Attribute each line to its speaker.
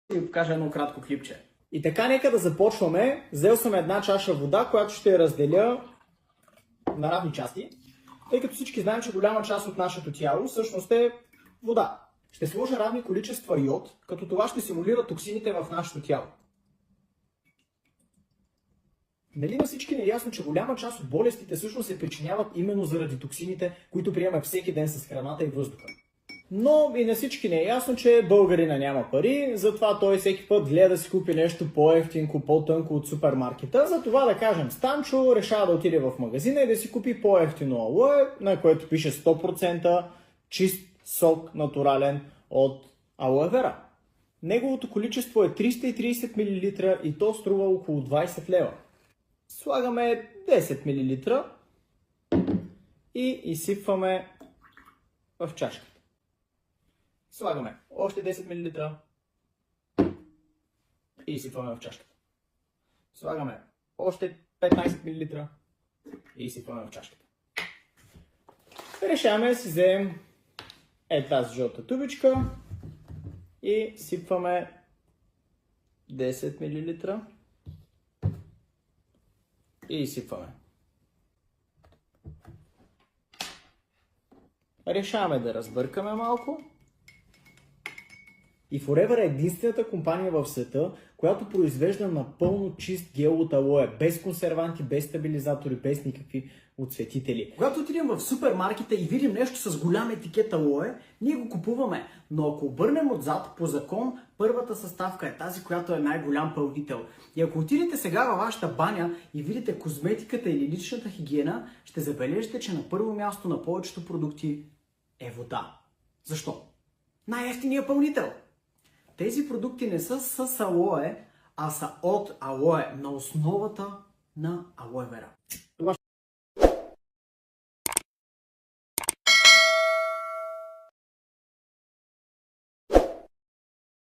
Speaker 1: ви покажа едно кратко клипче. И така, нека да започваме. Взел съм една чаша вода, която ще я разделя на равни части, тъй като всички знаем, че голяма част от нашето тяло всъщност е вода. Ще сложа равни количества йод, като това ще симулира токсините в нашето тяло. Нали на всички не е ясно, че голяма част от болестите всъщност се причиняват именно заради токсините, които приемаме всеки ден с храната и въздуха. Но и на всички не е ясно, че българина няма пари, затова той всеки път гледа да си купи нещо по-евтинко, по-тънко от супермаркета. Затова да кажем, Станчо решава да отиде в магазина и да си купи по-евтино алоe, на което пише 100% чист сок натурален от алоe вера. Неговото количество е 330 мл и то струва около 20 лева. Слагаме 10 мл и изсипваме в чашката. Слагаме още 10 мл и изсипваме в чашката. Слагаме още 15 мл и изсипваме в чашката. Решаваме да си вземем тази жълта тубичка и сипваме 10 мл и изсипваме. Решаваме да разбъркаме малко. И Forever е единствената компания в света, която произвежда напълно чист гел от алоe, без консерванти, без стабилизатори, без никакви отцветители. Когато отидем в супермаркета и видим нещо с голям етикет алоe, ние го купуваме. Но ако обърнем отзад, по закон, първата съставка е тази, която е най-голям пълнител. И ако отидете сега във вашата баня и видите козметиката или личната хигиена, ще забележите, че на първо място на повечето продукти е вода. Защо? Най-евтиният пълнител. Тези продукти не са с алоe, а са от алоe, на основата на алоe вера.